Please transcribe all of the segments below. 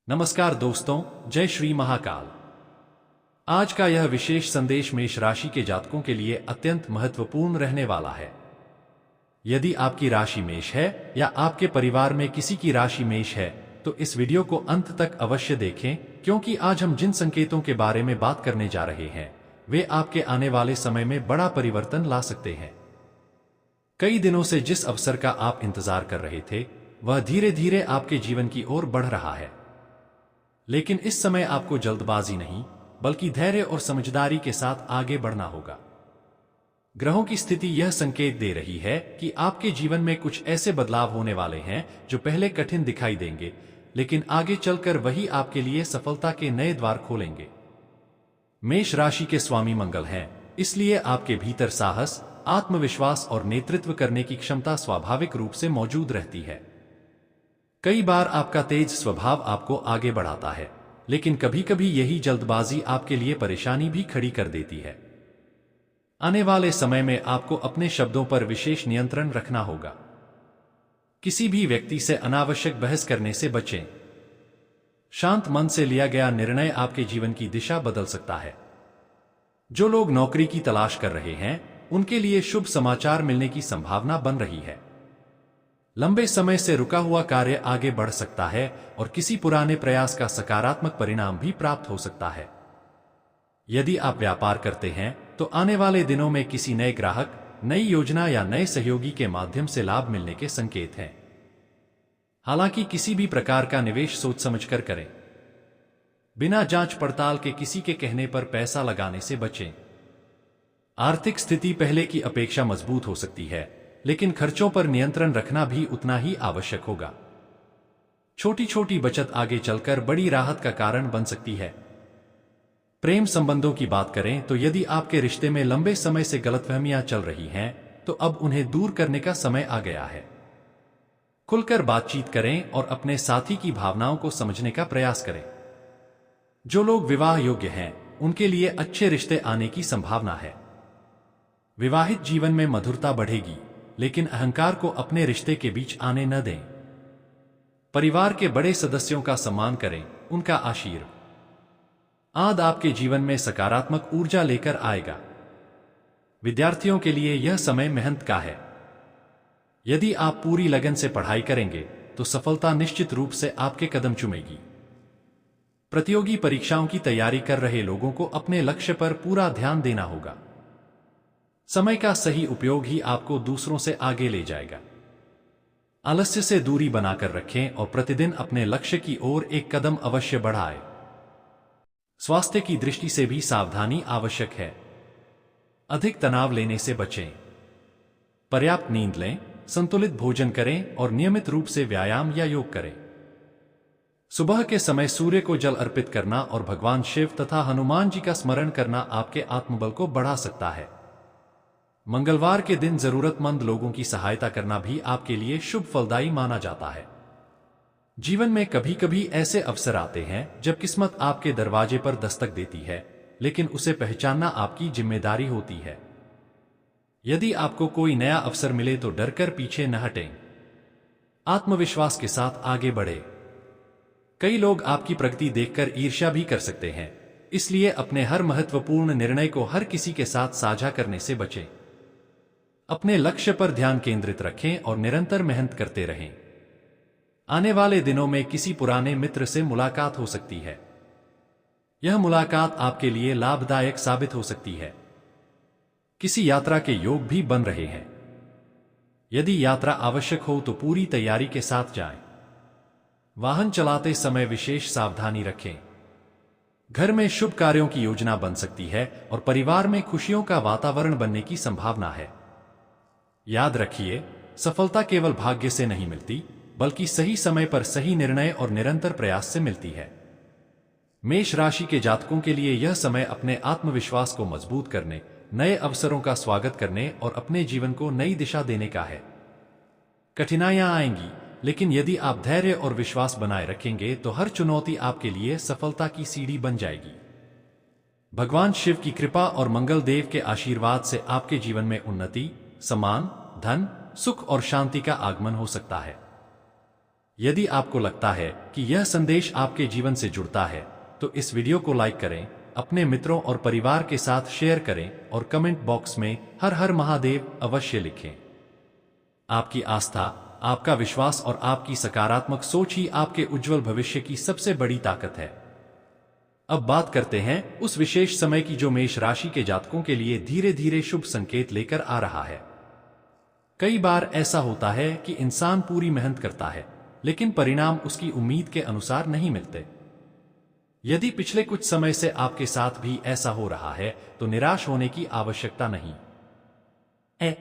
नमस्कार दोस्तों, जय श्री महाकाल। आज का यह विशेष संदेश मेष राशि के जातकों के लिए अत्यंत महत्वपूर्ण रहने वाला है। यदि आपकी राशि मेष है या आपके परिवार में किसी की राशि मेष है तो इस वीडियो को अंत तक अवश्य देखें, क्योंकि आज हम जिन संकेतों के बारे में बात करने जा रहे हैं वे आपके आने वाले समय में बड़ा परिवर्तन ला सकते हैं। कई दिनों से जिस अवसर का आप इंतजार कर रहे थे वह धीरे धीरे आपके जीवन की ओर बढ़ रहा है, लेकिन इस समय आपको जल्दबाजी नहीं बल्कि धैर्य और समझदारी के साथ आगे बढ़ना होगा। ग्रहों की स्थिति यह संकेत दे रही है कि आपके जीवन में कुछ ऐसे बदलाव होने वाले हैं जो पहले कठिन दिखाई देंगे, लेकिन आगे चलकर वही आपके लिए सफलता के नए द्वार खोलेंगे। मेष राशि के स्वामी मंगल हैं, इसलिए आपके भीतर साहस, आत्मविश्वास और नेतृत्व करने की क्षमता स्वाभाविक रूप से मौजूद रहती है। कई बार आपका तेज स्वभाव आपको आगे बढ़ाता है, लेकिन कभी कभी यही जल्दबाजी आपके लिए परेशानी भी खड़ी कर देती है। आने वाले समय में आपको अपने शब्दों पर विशेष नियंत्रण रखना होगा। किसी भी व्यक्ति से अनावश्यक बहस करने से बचें। शांत मन से लिया गया निर्णय आपके जीवन की दिशा बदल सकता है। जो लोग नौकरी की तलाश कर रहे हैं उनके लिए शुभ समाचार मिलने की संभावना बन रही है। लंबे समय से रुका हुआ कार्य आगे बढ़ सकता है और किसी पुराने प्रयास का सकारात्मक परिणाम भी प्राप्त हो सकता है। यदि आप व्यापार करते हैं तो आने वाले दिनों में किसी नए ग्राहक, नई योजना या नए सहयोगी के माध्यम से लाभ मिलने के संकेत हैं। हालांकि किसी भी प्रकार का निवेश सोच समझकर करें। बिना जांच पड़ताल के किसी के कहने पर पैसा लगाने से बचें। आर्थिक स्थिति पहले की अपेक्षा मजबूत हो सकती है, लेकिन खर्चों पर नियंत्रण रखना भी उतना ही आवश्यक होगा। छोटी छोटी बचत आगे चलकर बड़ी राहत का कारण बन सकती है। प्रेम संबंधों की बात करें तो यदि आपके रिश्ते में लंबे समय से गलतफहमियां चल रही हैं तो अब उन्हें दूर करने का समय आ गया है। खुलकर बातचीत करें और अपने साथी की भावनाओं को समझने का प्रयास करें। जो लोग विवाह योग्य हैं उनके लिए अच्छे रिश्ते आने की संभावना है। विवाहित जीवन में मधुरता बढ़ेगी, लेकिन अहंकार को अपने रिश्ते के बीच आने न दें। परिवार के बड़े सदस्यों का सम्मान करें, उनका आशीर्वाद आपके जीवन में सकारात्मक ऊर्जा लेकर आएगा। विद्यार्थियों के लिए यह समय मेहनत का है। यदि आप पूरी लगन से पढ़ाई करेंगे तो सफलता निश्चित रूप से आपके कदम चूमेगी। प्रतियोगी परीक्षाओं की तैयारी कर रहे लोगों को अपने लक्ष्य पर पूरा ध्यान देना होगा। समय का सही उपयोग ही आपको दूसरों से आगे ले जाएगा। आलस्य से दूरी बनाकर रखें और प्रतिदिन अपने लक्ष्य की ओर एक कदम अवश्य बढ़ाएं। स्वास्थ्य की दृष्टि से भी सावधानी आवश्यक है। अधिक तनाव लेने से बचें। पर्याप्त नींद लें, संतुलित भोजन करें और नियमित रूप से व्यायाम या योग करें। सुबह के समय सूर्य को जल अर्पित करना और भगवान शिव तथा हनुमान जी का स्मरण करना आपके आत्मबल को बढ़ा सकता है। मंगलवार के दिन जरूरतमंद लोगों की सहायता करना भी आपके लिए शुभ फलदायी माना जाता है। जीवन में कभी कभी ऐसे अवसर आते हैं जब किस्मत आपके दरवाजे पर दस्तक देती है, लेकिन उसे पहचानना आपकी जिम्मेदारी होती है। यदि आपको कोई नया अवसर मिले तो डरकर पीछे न हटें। आत्मविश्वास के साथ आगे बढ़े। कई लोग आपकी प्रगति देखकर ईर्ष्या भी कर सकते हैं, इसलिए अपने हर महत्वपूर्ण निर्णय को हर किसी के साथ साझा करने से बचें। अपने लक्ष्य पर ध्यान केंद्रित रखें और निरंतर मेहनत करते रहें। आने वाले दिनों में किसी पुराने मित्र से मुलाकात हो सकती है। यह मुलाकात आपके लिए लाभदायक साबित हो सकती है। किसी यात्रा के योग भी बन रहे हैं। यदि यात्रा आवश्यक हो तो पूरी तैयारी के साथ जाएं। वाहन चलाते समय विशेष सावधानी रखें। घर में शुभ कार्यों की योजना बन सकती है और परिवार में खुशियों का वातावरण बनने की संभावना है। याद रखिए, सफलता केवल भाग्य से नहीं मिलती, बल्कि सही समय पर सही निर्णय और निरंतर प्रयास से मिलती है। मेष राशि के जातकों के लिए यह समय अपने आत्मविश्वास को मजबूत करने, नए अवसरों का स्वागत करने और अपने जीवन को नई दिशा देने का है। कठिनाइयां आएंगी, लेकिन यदि आप धैर्य और विश्वास बनाए रखेंगे तो हर चुनौती आपके लिए सफलता की सीढ़ी बन जाएगी। भगवान शिव की कृपा और मंगल देव के आशीर्वाद से आपके जीवन में उन्नति, सम्मान, धन, सुख और शांति का आगमन हो सकता है। यदि आपको लगता है कि यह संदेश आपके जीवन से जुड़ता है तो इस वीडियो को लाइक करें, अपने मित्रों और परिवार के साथ शेयर करें और कमेंट बॉक्स में हर हर महादेव अवश्य लिखें। आपकी आस्था, आपका विश्वास और आपकी सकारात्मक सोच ही आपके उज्जवल भविष्य की सबसे बड़ी ताकत है। अब बात करते हैं उस विशेष समय की जो मेष राशि के जातकों के लिए धीरे धीरे शुभ संकेत लेकर आ रहा है। कई बार ऐसा होता है कि इंसान पूरी मेहनत करता है लेकिन परिणाम उसकी उम्मीद के अनुसार नहीं मिलते। यदि पिछले कुछ समय से आपके साथ भी ऐसा हो रहा है तो निराश होने की आवश्यकता नहीं है।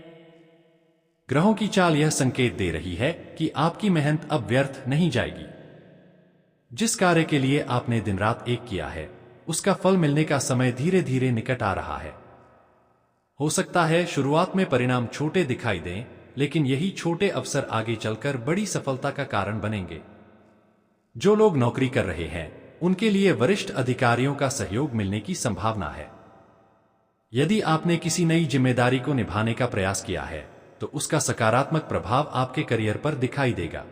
ग्रहों की चाल यह संकेत दे रही है कि आपकी मेहनत अब व्यर्थ नहीं जाएगी। जिस कार्य के लिए आपने दिन रात एक किया है उसका फल मिलने का समय धीरे धीरे निकट आ रहा है। हो सकता है शुरुआत में परिणाम छोटे दिखाई दें, लेकिन यही छोटे अवसर आगे चलकर बड़ी सफलता का कारण बनेंगे। जो लोग नौकरी कर रहे हैं उनके लिए वरिष्ठ अधिकारियों का सहयोग मिलने की संभावना है। यदि आपने किसी नई जिम्मेदारी को निभाने का प्रयास किया है तो उसका सकारात्मक प्रभाव आपके करियर पर दिखाई देगा।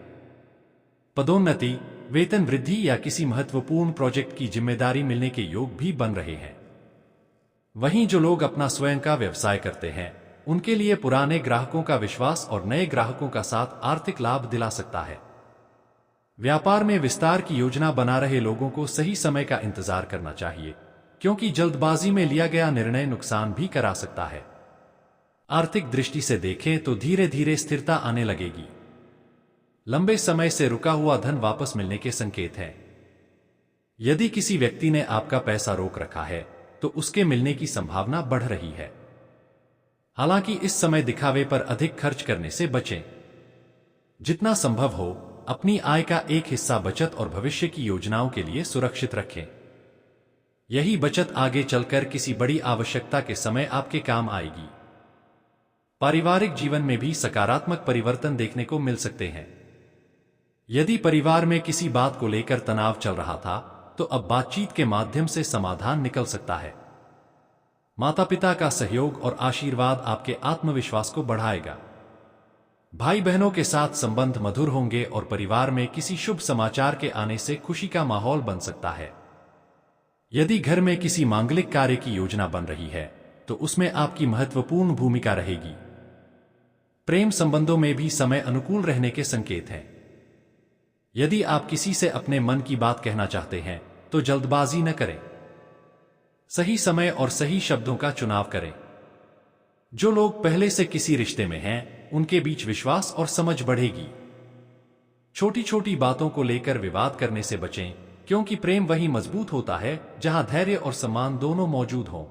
पदोन्नति, वेतन वृद्धि या किसी महत्वपूर्ण प्रोजेक्ट की जिम्मेदारी मिलने के योग भी बन रहे हैं। वहीं जो लोग अपना स्वयं का व्यवसाय करते हैं उनके लिए पुराने ग्राहकों का विश्वास और नए ग्राहकों का साथ आर्थिक लाभ दिला सकता है। व्यापार में विस्तार की योजना बना रहे लोगों को सही समय का इंतजार करना चाहिए, क्योंकि जल्दबाजी में लिया गया निर्णय नुकसान भी करा सकता है। आर्थिक दृष्टि से देखें तो धीरे धीरे स्थिरता आने लगेगी। लंबे समय से रुका हुआ धन वापस मिलने के संकेत हैं। यदि किसी व्यक्ति ने आपका पैसा रोक रखा है तो उसके मिलने की संभावना बढ़ रही है। हालांकि इस समय दिखावे पर अधिक खर्च करने से बचें। जितना संभव हो अपनी आय का एक हिस्सा बचत और भविष्य की योजनाओं के लिए सुरक्षित रखें। यही बचत आगे चलकर किसी बड़ी आवश्यकता के समय आपके काम आएगी। पारिवारिक जीवन में भी सकारात्मक परिवर्तन देखने को मिल सकते हैं। यदि परिवार में किसी बात को लेकर तनाव चल रहा था तो अब बातचीत के माध्यम से समाधान निकल सकता है। माता पिता का सहयोग और आशीर्वाद आपके आत्मविश्वास को बढ़ाएगा। भाई बहनों के साथ संबंध मधुर होंगे और परिवार में किसी शुभ समाचार के आने से खुशी का माहौल बन सकता है। यदि घर में किसी मांगलिक कार्य की योजना बन रही है तो उसमें आपकी महत्वपूर्ण भूमिका रहेगी। प्रेम संबंधों में भी समय अनुकूल रहने के संकेत हैं। यदि आप किसी से अपने मन की बात कहना चाहते हैं तो जल्दबाजी न करें। सही समय और सही शब्दों का चुनाव करें। जो लोग पहले से किसी रिश्ते में हैं उनके बीच विश्वास और समझ बढ़ेगी। छोटी छोटी बातों को लेकर विवाद करने से बचें, क्योंकि प्रेम वही मजबूत होता है जहां धैर्य और सम्मान दोनों मौजूद हों।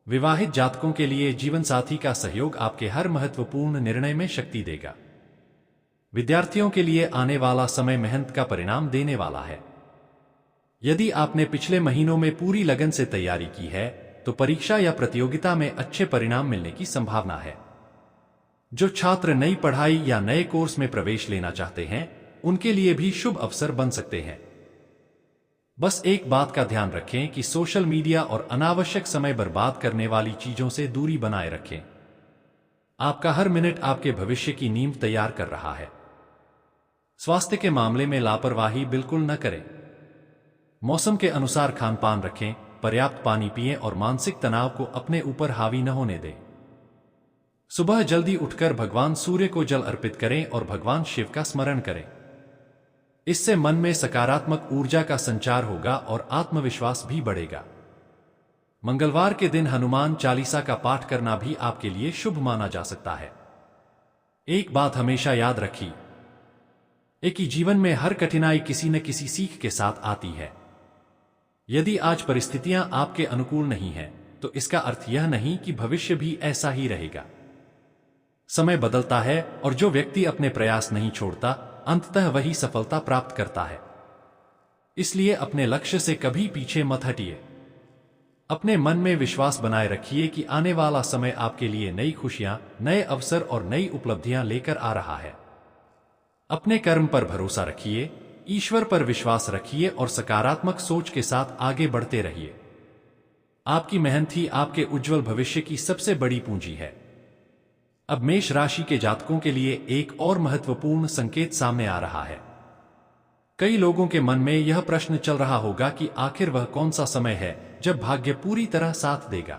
विवाहित जातकों के लिए जीवन साथी का सहयोग आपके हर महत्वपूर्ण निर्णय में शक्ति देगा। विद्यार्थियों के लिए आने वाला समय मेहनत का परिणाम देने वाला है। यदि आपने पिछले महीनों में पूरी लगन से तैयारी की है तो परीक्षा या प्रतियोगिता में अच्छे परिणाम मिलने की संभावना है। जो छात्र नई पढ़ाई या नए कोर्स में प्रवेश लेना चाहते हैं उनके लिए भी शुभ अवसर बन सकते हैं। बस एक बात का ध्यान रखें कि सोशल मीडिया और अनावश्यक समय बर्बाद करने वाली चीजों से दूरी बनाए रखें। आपका हर मिनट आपके भविष्य की नींव तैयार कर रहा है। स्वास्थ्य के मामले में लापरवाही बिल्कुल न करें। मौसम के अनुसार खान पान रखें, पर्याप्त पानी पिएं और मानसिक तनाव को अपने ऊपर हावी न होने दें। सुबह जल्दी उठकर भगवान सूर्य को जल अर्पित करें और भगवान शिव का स्मरण करें। इससे मन में सकारात्मक ऊर्जा का संचार होगा और आत्मविश्वास भी बढ़ेगा। मंगलवार के दिन हनुमान चालीसा का पाठ करना भी आपके लिए शुभ माना जा सकता है। एक बात हमेशा याद रखिए, एक ही जीवन में हर कठिनाई किसी न किसी सीख के साथ आती है। यदि आज परिस्थितियां आपके अनुकूल नहीं हैं, तो इसका अर्थ यह नहीं कि भविष्य भी ऐसा ही रहेगा। समय बदलता है और जो व्यक्ति अपने प्रयास नहीं छोड़ता, अंततः वही सफलता प्राप्त करता है। इसलिए अपने लक्ष्य से कभी पीछे मत हटिए। अपने मन में विश्वास बनाए रखिए कि आने वाला समय आपके लिए नई खुशियां, नए अवसर और नई उपलब्धियां लेकर आ रहा है। अपने कर्म पर भरोसा रखिए, ईश्वर पर विश्वास रखिए और सकारात्मक सोच के साथ आगे बढ़ते रहिए। आपकी मेहनत ही आपके उज्जवल भविष्य की सबसे बड़ी पूंजी है। अब मेष राशि के जातकों के लिए एक और महत्वपूर्ण संकेत सामने आ रहा है। कई लोगों के मन में यह प्रश्न चल रहा होगा कि आखिर वह कौन सा समय है जब भाग्य पूरी तरह साथ देगा।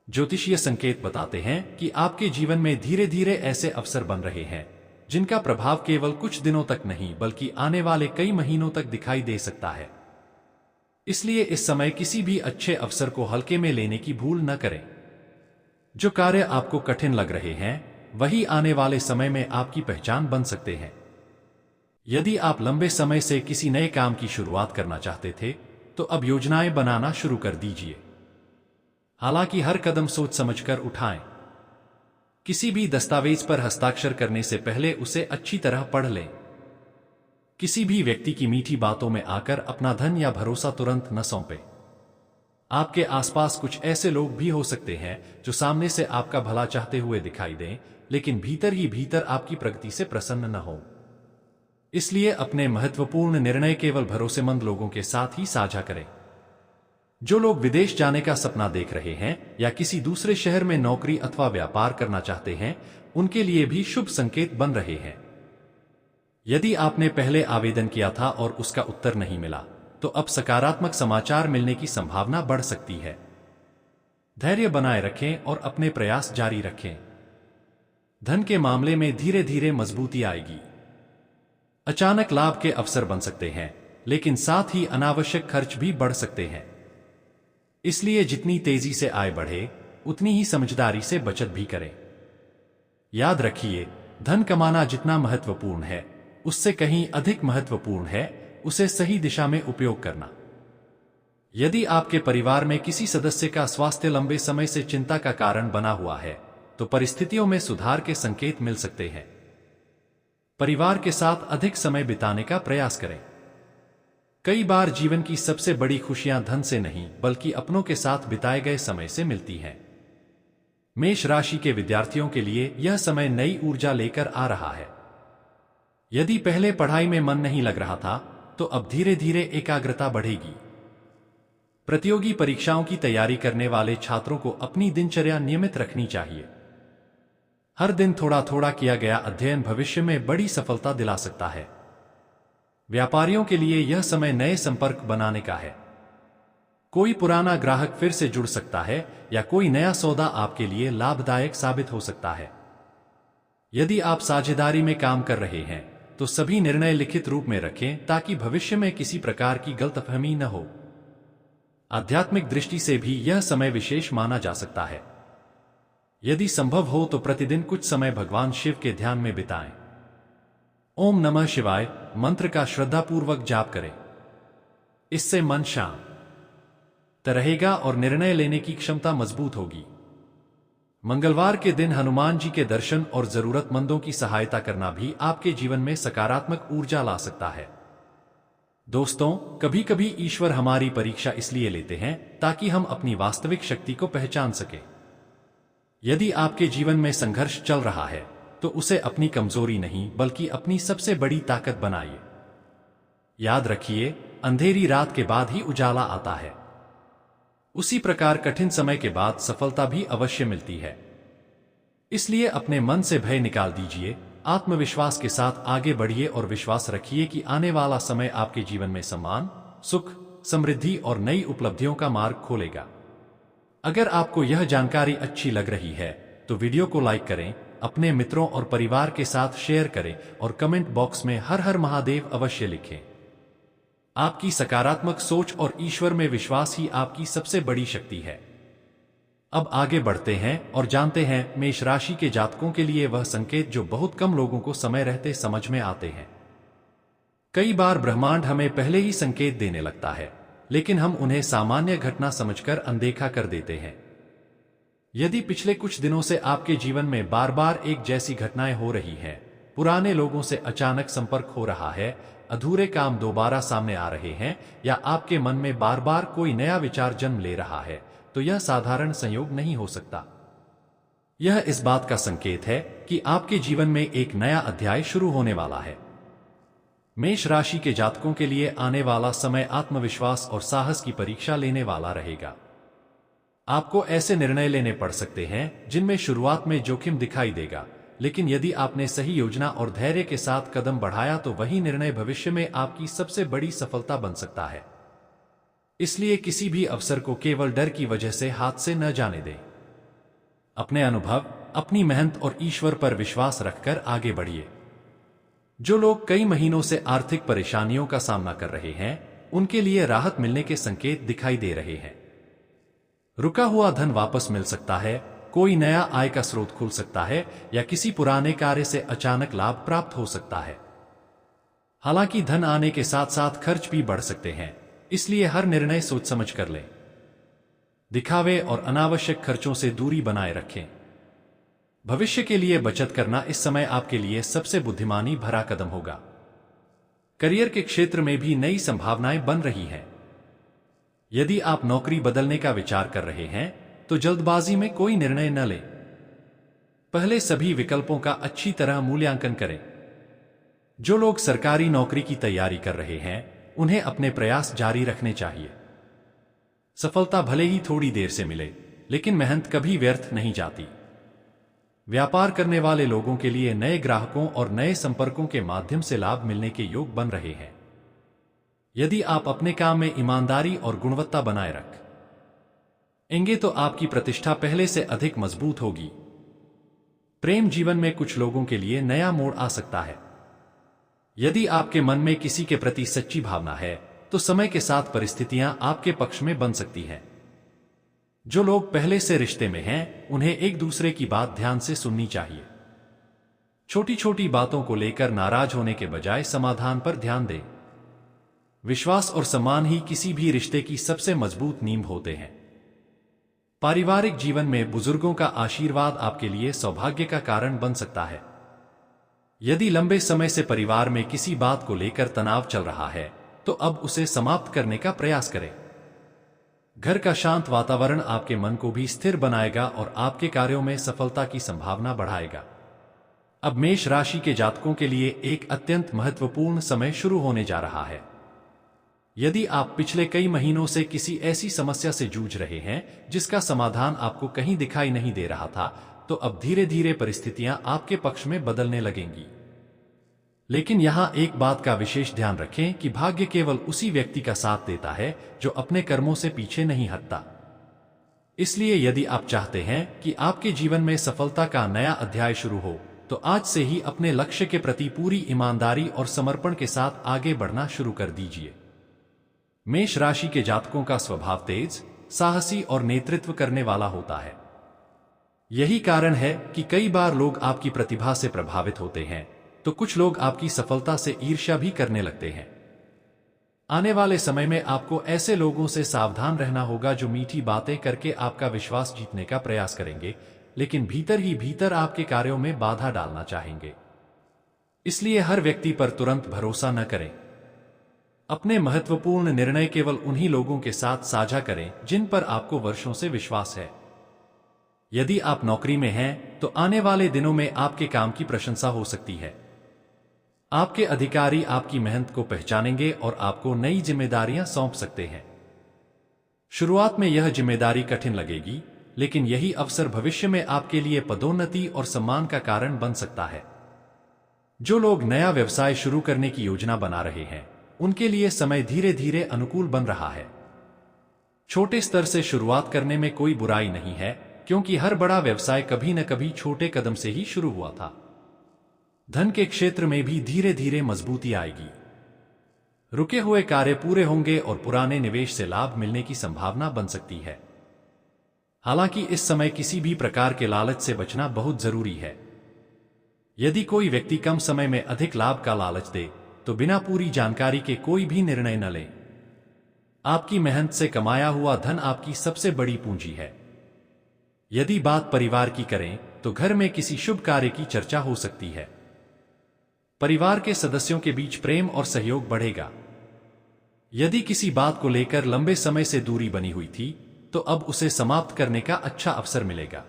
ज्योतिषीय संकेत बताते हैं कि आपके जीवन में धीरे धीरे ऐसे अवसर बन रहे हैं जिनका प्रभाव केवल कुछ दिनों तक नहीं बल्कि आने वाले कई महीनों तक दिखाई दे सकता है। इसलिए इस समय किसी भी अच्छे अवसर को हल्के में लेने की भूल न करें। जो कार्य आपको कठिन लग रहे हैं वही आने वाले समय में आपकी पहचान बन सकते हैं। यदि आप लंबे समय से किसी नए काम की शुरुआत करना चाहते थे तो अब योजनाएं बनाना शुरू कर दीजिए। हालांकि हर कदम सोच समझकर उठाएं। किसी भी दस्तावेज पर हस्ताक्षर करने से पहले उसे अच्छी तरह पढ़ लें। किसी भी व्यक्ति की मीठी बातों में आकर अपना धन या भरोसा तुरंत न सौंपें। आपके आसपास कुछ ऐसे लोग भी हो सकते हैं जो सामने से आपका भला चाहते हुए दिखाई दें, लेकिन भीतर ही भीतर आपकी प्रगति से प्रसन्न न हो। इसलिए अपने महत्वपूर्ण निर्णय केवल भरोसेमंद लोगों के साथ ही साझा करें। जो लोग विदेश जाने का सपना देख रहे हैं या किसी दूसरे शहर में नौकरी अथवा व्यापार करना चाहते हैं, उनके लिए भी शुभ संकेत बन रहे हैं। यदि आपने पहले आवेदन किया था और उसका उत्तर नहीं मिला, तो अब सकारात्मक समाचार मिलने की संभावना बढ़ सकती है। धैर्य बनाए रखें और अपने प्रयास जारी रखें। धन के मामले में धीरे धीरे मजबूती आएगी। अचानक लाभ के अवसर बन सकते हैं, लेकिन साथ ही अनावश्यक खर्च भी बढ़ सकते हैं। इसलिए जितनी तेजी से आय बढ़े, उतनी ही समझदारी से बचत भी करें। याद रखिए, धन कमाना जितना महत्वपूर्ण है, उससे कहीं अधिक महत्वपूर्ण है उसे सही दिशा में उपयोग करना। यदि आपके परिवार में किसी सदस्य का स्वास्थ्य लंबे समय से चिंता का कारण बना हुआ है, तो परिस्थितियों में सुधार के संकेत मिल सकते हैं। परिवार के साथ अधिक समय बिताने का प्रयास करें। कई बार जीवन की सबसे बड़ी खुशियां धन से नहीं बल्कि अपनों के साथ बिताए गए समय से मिलती हैं। मेष राशि के विद्यार्थियों के लिए यह समय नई ऊर्जा लेकर आ रहा है। यदि पहले पढ़ाई में मन नहीं लग रहा था, तो अब धीरे धीरे एकाग्रता बढ़ेगी। प्रतियोगी परीक्षाओं की तैयारी करने वाले छात्रों को अपनी दिनचर्या नियमित रखनी चाहिए। हर दिन थोड़ा थोड़ा किया गया अध्ययन भविष्य में बड़ी सफलता दिला सकता है। व्यापारियों के लिए यह समय नए संपर्क बनाने का है। कोई पुराना ग्राहक फिर से जुड़ सकता है या कोई नया सौदा आपके लिए लाभदायक साबित हो सकता है। यदि आप साझेदारी में काम कर रहे हैं, तो सभी निर्णय लिखित रूप में रखें ताकि भविष्य में किसी प्रकार की गलतफहमी न हो। आध्यात्मिक दृष्टि से भी यह समय विशेष माना जा सकता है। यदि संभव हो तो प्रतिदिन कुछ समय भगवान शिव के ध्यान में बिताएं। ओम नमः शिवाय मंत्र का श्रद्धापूर्वक जाप करें। इससे मन शांत रहेगा और निर्णय लेने की क्षमता मजबूत होगी। मंगलवार के दिन हनुमान जी के दर्शन और जरूरतमंदों की सहायता करना भी आपके जीवन में सकारात्मक ऊर्जा ला सकता है। दोस्तों, कभी कभी ईश्वर हमारी परीक्षा इसलिए लेते हैं ताकि हम अपनी वास्तविक शक्ति को पहचान सकें। यदि आपके जीवन में संघर्ष चल रहा है, तो उसे अपनी कमजोरी नहीं बल्कि अपनी सबसे बड़ी ताकत बनाइए। याद रखिए, अंधेरी रात के बाद ही उजाला आता है। उसी प्रकार कठिन समय के बाद सफलता भी अवश्य मिलती है। इसलिए अपने मन से भय निकाल दीजिए, आत्मविश्वास के साथ आगे बढ़िए और विश्वास रखिए कि आने वाला समय आपके जीवन में सम्मान, सुख, समृद्धि और नई उपलब्धियों का मार्ग खोलेगा। अगर आपको यह जानकारी अच्छी लग रही है तो वीडियो को लाइक करें, अपने मित्रों और परिवार के साथ शेयर करें और कमेंट बॉक्स में हर हर महादेव अवश्य लिखें। आपकी सकारात्मक सोच और ईश्वर में विश्वास ही आपकी सबसे बड़ी शक्ति है। अब आगे बढ़ते हैं और जानते हैं मेष राशि के जातकों के लिए वह संकेत जो बहुत कम लोगों को समय रहते समझ में आते हैं। कई बार ब्रह्मांड हमें पहले ही संकेत देने लगता है, लेकिन हम उन्हें सामान्य घटना समझकर अनदेखा कर देते हैं। यदि पिछले कुछ दिनों से आपके जीवन में बार बार एक जैसी घटनाएं हो रही हैं, पुराने लोगों से अचानक संपर्क हो रहा है, अधूरे काम दोबारा सामने आ रहे हैं या आपके मन में बार बार कोई नया विचार जन्म ले रहा है, तो यह साधारण संयोग नहीं हो सकता। यह इस बात का संकेत है कि आपके जीवन में एक नया अध्याय शुरू होने वाला है। मेष राशि के जातकों के लिए आने वाला समय आत्मविश्वास और साहस की परीक्षा लेने वाला रहेगा। आपको ऐसे निर्णय लेने पड़ सकते हैं जिनमें शुरुआत में जोखिम दिखाई देगा, लेकिन यदि आपने सही योजना और धैर्य के साथ कदम बढ़ाया तो वही निर्णय भविष्य में आपकी सबसे बड़ी सफलता बन सकता है। इसलिए किसी भी अवसर को केवल डर की वजह से हाथ से न जाने दें। अपने अनुभव, अपनी मेहनत और ईश्वर पर विश्वास रखकर आगे बढ़िए। जो लोग कई महीनों से आर्थिक परेशानियों का सामना कर रहे हैं, उनके लिए राहत मिलने के संकेत दिखाई दे रहे हैं। रुका हुआ धन वापस मिल सकता है, कोई नया आय का स्रोत खुल सकता है या किसी पुराने कार्य से अचानक लाभ प्राप्त हो सकता है। हालांकि धन आने के साथ साथ खर्च भी बढ़ सकते हैं, इसलिए हर निर्णय सोच समझ कर लें। दिखावे और अनावश्यक खर्चों से दूरी बनाए रखें। भविष्य के लिए बचत करना इस समय आपके लिए सबसे बुद्धिमानी भरा कदम होगा। करियर के क्षेत्र में भी नई संभावनाएं बन रही हैं। यदि आप नौकरी बदलने का विचार कर रहे हैं तो जल्दबाजी में कोई निर्णय न लें। पहले सभी विकल्पों का अच्छी तरह मूल्यांकन करें। जो लोग सरकारी नौकरी की तैयारी कर रहे हैं, उन्हें अपने प्रयास जारी रखने चाहिए। सफलता भले ही थोड़ी देर से मिले, लेकिन मेहनत कभी व्यर्थ नहीं जाती। व्यापार करने वाले लोगों के लिए नए ग्राहकों और नए संपर्कों के माध्यम से लाभ मिलने के योग बन रहे हैं। यदि आप अपने काम में ईमानदारी और गुणवत्ता बनाए रखेंगे तो आपकी प्रतिष्ठा पहले से अधिक मजबूत होगी। प्रेम जीवन में कुछ लोगों के लिए नया मोड़ आ सकता है। यदि आपके मन में किसी के प्रति सच्ची भावना है तो समय के साथ परिस्थितियां आपके पक्ष में बन सकती हैं। जो लोग पहले से रिश्ते में हैं, उन्हें एक दूसरे की बात ध्यान से सुननी चाहिए। छोटी छोटी बातों को लेकर नाराज होने के बजाय समाधान पर ध्यान दें। विश्वास और सम्मान ही किसी भी रिश्ते की सबसे मजबूत नींव होते हैं। पारिवारिक जीवन में बुजुर्गों का आशीर्वाद आपके लिए सौभाग्य का कारण बन सकता है। यदि लंबे समय से परिवार में किसी बात को लेकर तनाव चल रहा है तो अब उसे समाप्त करने का प्रयास करें। घर का शांत वातावरण आपके मन को भी स्थिर बनाएगा और आपके कार्यों में सफलता की संभावना बढ़ाएगा। अब मेष राशि के जातकों के लिए एक अत्यंत महत्वपूर्ण समय शुरू होने जा रहा है। यदि आप पिछले कई महीनों से किसी ऐसी समस्या से जूझ रहे हैं जिसका समाधान आपको कहीं दिखाई नहीं दे रहा था, तो अब धीरे धीरे परिस्थितियां आपके पक्ष में बदलने लगेंगी। लेकिन यहां एक बात का विशेष ध्यान रखें कि भाग्य केवल उसी व्यक्ति का साथ देता है जो अपने कर्मों से पीछे नहीं हटता। इसलिए यदि आप चाहते हैं कि आपके जीवन में सफलता का नया अध्याय शुरू हो, तो आज से ही अपने लक्ष्य के प्रति पूरी ईमानदारी और समर्पण के साथ आगे बढ़ना शुरू कर दीजिए। मेष राशि के जातकों का स्वभाव तेज, साहसी और नेतृत्व करने वाला होता है। यही कारण है कि कई बार लोग आपकी प्रतिभा से प्रभावित होते हैं, तो कुछ लोग आपकी सफलता से ईर्ष्या भी करने लगते हैं। आने वाले समय में आपको ऐसे लोगों से सावधान रहना होगा जो मीठी बातें करके आपका विश्वास जीतने का प्रयास करेंगे, लेकिन भीतर ही भीतर आपके कार्यों में बाधा डालना चाहेंगे। इसलिए हर व्यक्ति पर तुरंत भरोसा न करें। अपने महत्वपूर्ण निर्णय केवल उन्हीं लोगों के साथ साझा करें जिन पर आपको वर्षों से विश्वास है। यदि आप नौकरी में हैं, तो आने वाले दिनों में आपके काम की प्रशंसा हो सकती है। आपके अधिकारी आपकी मेहनत को पहचानेंगे और आपको नई जिम्मेदारियां सौंप सकते हैं। शुरुआत में यह जिम्मेदारी कठिन लगेगी, लेकिन यही अवसर भविष्य में आपके लिए पदोन्नति और सम्मान का कारण बन सकता है। जो लोग नया व्यवसाय शुरू करने की योजना बना रहे हैं, उनके लिए समय धीरे धीरे अनुकूल बन रहा है। छोटे स्तर से शुरुआत करने में कोई बुराई नहीं है, क्योंकि हर बड़ा व्यवसाय कभी न कभी छोटे कदम से ही शुरू हुआ था। धन के क्षेत्र में भी धीरे धीरे मजबूती आएगी। रुके हुए कार्य पूरे होंगे और पुराने निवेश से लाभ मिलने की संभावना बन सकती है। हालांकि इस समय किसी भी प्रकार के लालच से बचना बहुत जरूरी है। यदि कोई व्यक्ति कम समय में अधिक लाभ का लालच दे, तो बिना पूरी जानकारी के कोई भी निर्णय न लें। आपकी मेहनत से कमाया हुआ धन आपकी सबसे बड़ी पूंजी है। यदि बात परिवार की करें, तो घर में किसी शुभ कार्य की चर्चा हो सकती है। परिवार के सदस्यों के बीच प्रेम और सहयोग बढ़ेगा। यदि किसी बात को लेकर लंबे समय से दूरी बनी हुई थी, तो अब उसे समाप्त करने का अच्छा अवसर मिलेगा।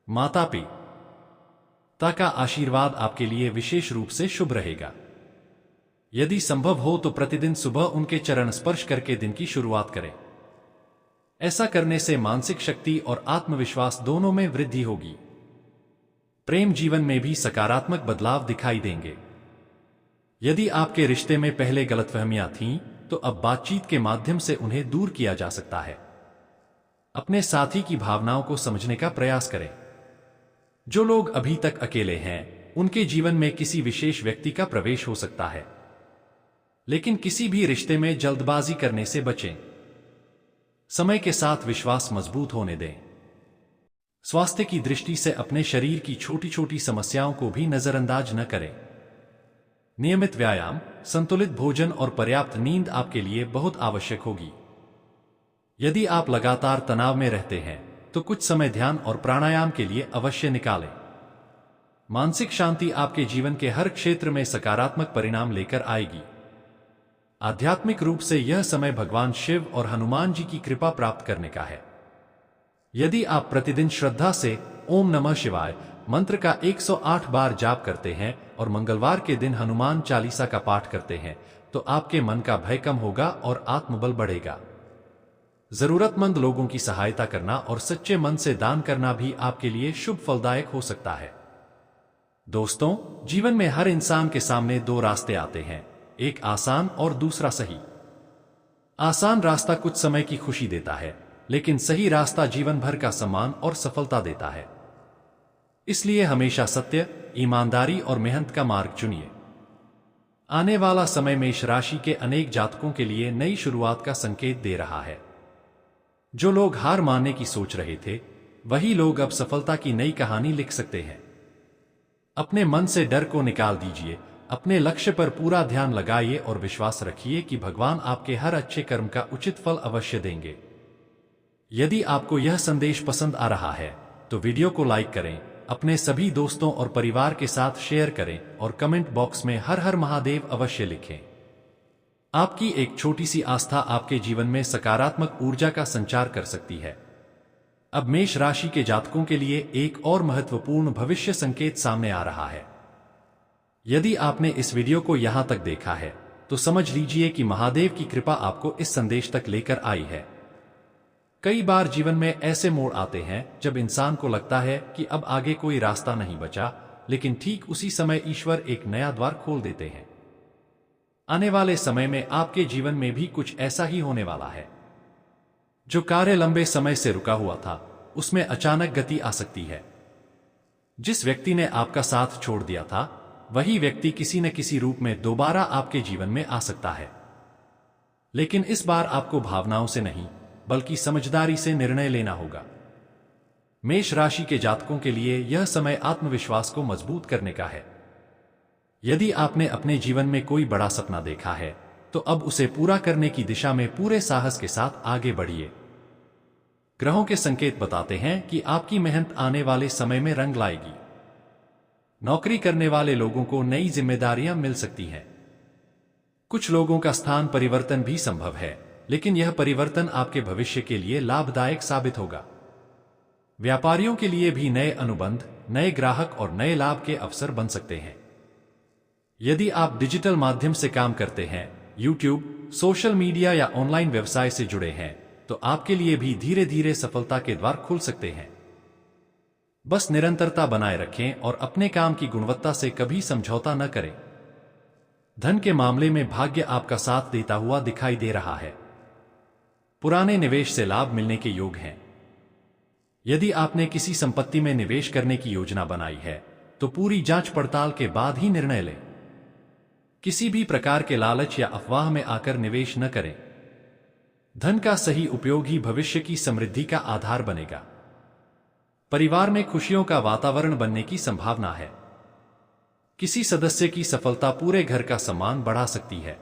माता पिता का आशीर्वाद आपके लिए विशेष रूप से शुभ रहेगा। यदि संभव हो तो प्रतिदिन सुबह उनके चरण स्पर्श करके दिन की शुरुआत करें। ऐसा करने से मानसिक शक्ति और आत्मविश्वास दोनों में वृद्धि होगी। प्रेम जीवन में भी सकारात्मक बदलाव दिखाई देंगे। यदि आपके रिश्ते में पहले गलतफहमियां थीं, तो अब बातचीत के माध्यम से उन्हें दूर किया जा सकता है। अपने साथी की भावनाओं को समझने का प्रयास करें। जो लोग अभी तक अकेले हैं, उनके जीवन में किसी विशेष व्यक्ति का प्रवेश हो सकता है, लेकिन किसी भी रिश्ते में जल्दबाजी करने से बचें। समय के साथ विश्वास मजबूत होने दें। स्वास्थ्य की दृष्टि से अपने शरीर की छोटी छोटी समस्याओं को भी नजरअंदाज न करें। नियमित व्यायाम, संतुलित भोजन और पर्याप्त नींद आपके लिए बहुत आवश्यक होगी। यदि आप लगातार तनाव में रहते हैं, तो कुछ समय ध्यान और प्राणायाम के लिए अवश्य निकालें। मानसिक शांति आपके जीवन के हर क्षेत्र में सकारात्मक परिणाम लेकर आएगी। आध्यात्मिक रूप से यह समय भगवान शिव और हनुमान जी की कृपा प्राप्त करने का है। यदि आप प्रतिदिन श्रद्धा से ओम नमः शिवाय मंत्र का 108 बार जाप करते हैं और मंगलवार के दिन हनुमान चालीसा का पाठ करते हैं, तो आपके मन का भय कम होगा और आत्मबल बढ़ेगा। जरूरतमंद लोगों की सहायता करना और सच्चे मन से दान करना भी आपके लिए शुभ फलदायक हो सकता है। दोस्तों, जीवन में हर इंसान के सामने दो रास्ते आते हैं, एक आसान और दूसरा सही। आसान रास्ता कुछ समय की खुशी देता है, लेकिन सही रास्ता जीवन भर का सम्मान और सफलता देता है। इसलिए हमेशा सत्य, ईमानदारी और मेहनत का मार्ग चुनिए। आने वाला समय मेष राशि के अनेक जातकों के लिए नई शुरुआत का संकेत दे रहा है। जो लोग हार मानने की सोच रहे थे, वही लोग अब सफलता की नई कहानी लिख सकते हैं। अपने मन से डर को निकाल दीजिए, अपने लक्ष्य पर पूरा ध्यान लगाइए और विश्वास रखिए कि भगवान आपके हर अच्छे कर्म का उचित फल अवश्य देंगे। यदि आपको यह संदेश पसंद आ रहा है, तो वीडियो को लाइक करें, अपने सभी दोस्तों और परिवार के साथ शेयर करें और कमेंट बॉक्स में हर हर महादेव अवश्य लिखें। आपकी एक छोटी सी आस्था आपके जीवन में सकारात्मक ऊर्जा का संचार कर सकती है। अब मेष राशि के जातकों के लिए एक और महत्वपूर्ण भविष्य संकेत सामने आ रहा है। यदि आपने इस वीडियो को यहां तक देखा है, तो समझ लीजिए कि महादेव की कृपा आपको इस संदेश तक लेकर आई है। कई बार जीवन में ऐसे मोड़ आते हैं जब इंसान को लगता है कि अब आगे कोई रास्ता नहीं बचा, लेकिन ठीक उसी समय ईश्वर एक नया द्वार खोल देते हैं। आने वाले समय में आपके जीवन में भी कुछ ऐसा ही होने वाला है। जो कार्य लंबे समय से रुका हुआ था, उसमें अचानक गति आ सकती है। जिस व्यक्ति ने आपका साथ छोड़ दिया था, वही व्यक्ति किसी न किसी रूप में दोबारा आपके जीवन में आ सकता है। लेकिन इस बार आपको भावनाओं से नहीं, बल्कि समझदारी से निर्णय लेना होगा। मेष राशि के जातकों के लिए यह समय आत्मविश्वास को मजबूत करने का है। यदि आपने अपने जीवन में कोई बड़ा सपना देखा है, तो अब उसे पूरा करने की दिशा में पूरे साहस के साथ आगे बढ़िए। ग्रहों के संकेत बताते हैं कि आपकी मेहनत आने वाले समय में रंग लाएगी। नौकरी करने वाले लोगों को नई जिम्मेदारियां मिल सकती हैं। कुछ लोगों का स्थान परिवर्तन भी संभव है, लेकिन यह परिवर्तन आपके भविष्य के लिए लाभदायक साबित होगा। व्यापारियों के लिए भी नए अनुबंध, नए ग्राहक और नए लाभ के अवसर बन सकते हैं। यदि आप डिजिटल माध्यम से काम करते हैं, यूट्यूब, सोशल मीडिया या ऑनलाइन व्यवसाय से जुड़े हैं, तो आपके लिए भी धीरे धीरे सफलता के द्वार खुल सकते हैं। बस निरंतरता बनाए रखें और अपने काम की गुणवत्ता से कभी समझौता न करें। धन के मामले में भाग्य आपका साथ देता हुआ दिखाई दे रहा है। पुराने निवेश से लाभ मिलने के योग हैं। यदि आपने किसी संपत्ति में निवेश करने की योजना बनाई है, तो पूरी जांच पड़ताल के बाद ही निर्णय लें। किसी भी प्रकार के लालच या अफवाह में आकर निवेश न करें। धन का सही उपयोग ही भविष्य की समृद्धि का आधार बनेगा। परिवार में खुशियों का वातावरण बनने की संभावना है। किसी सदस्य की सफलता पूरे घर का सम्मान बढ़ा सकती है।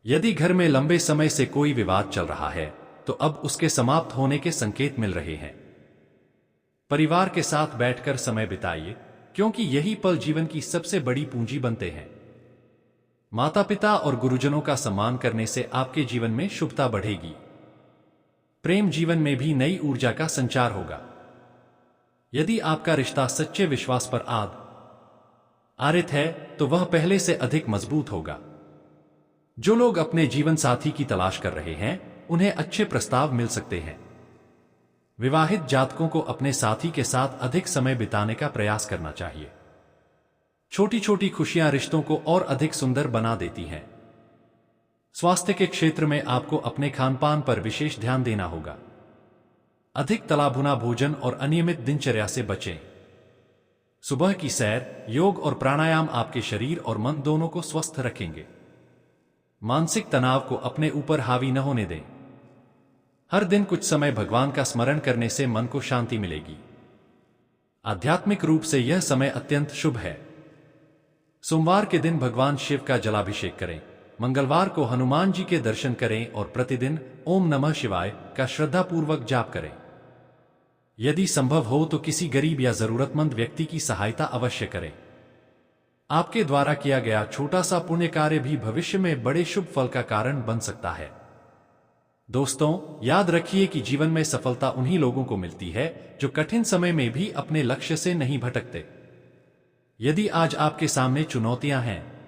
यदि घर में लंबे समय से कोई विवाद चल रहा है, तो अब उसके समाप्त होने के संकेत मिल रहे हैं। परिवार के साथ बैठकर समय बिताइए, क्योंकि यही पल जीवन की सबसे बड़ी पूंजी बनते हैं। माता पिता और गुरुजनों का सम्मान करने से आपके जीवन में शुभता बढ़ेगी। प्रेम जीवन में भी नई ऊर्जा का संचार होगा। यदि आपका रिश्ता सच्चे विश्वास पर आधारित है, तो वह पहले से अधिक मजबूत होगा। जो लोग अपने जीवन साथी की तलाश कर रहे हैं, उन्हें अच्छे प्रस्ताव मिल सकते हैं। विवाहित जातकों को अपने साथी के साथ अधिक समय बिताने का प्रयास करना चाहिए। छोटी छोटी खुशियां रिश्तों को और अधिक सुंदर बना देती हैं। स्वास्थ्य के क्षेत्र में आपको अपने खानपान पर विशेष ध्यान देना होगा। अधिक तला भुना भोजन और अनियमित दिनचर्या से बचें। सुबह की सैर, योग और प्राणायाम आपके शरीर और मन दोनों को स्वस्थ रखेंगे। मानसिक तनाव को अपने ऊपर हावी न होने दें। हर दिन कुछ समय भगवान का स्मरण करने से मन को शांति मिलेगी। आध्यात्मिक रूप से यह समय अत्यंत शुभ है। सोमवार के दिन भगवान शिव का जलाभिषेक करें। मंगलवार को हनुमान जी के दर्शन करें और प्रतिदिन ओम नमः शिवाय का श्रद्धापूर्वक जाप करें। यदि संभव हो तो किसी गरीब या जरूरतमंद व्यक्ति की सहायता अवश्य करें। आपके द्वारा किया गया छोटा सा पुण्य कार्य भी भविष्य में बड़े शुभ फल का कारण बन सकता है। दोस्तों, याद रखिए कि जीवन में सफलता उन्हीं लोगों को मिलती है जो कठिन समय में भी अपने लक्ष्य से नहीं भटकते। यदि आज आपके सामने चुनौतियां हैं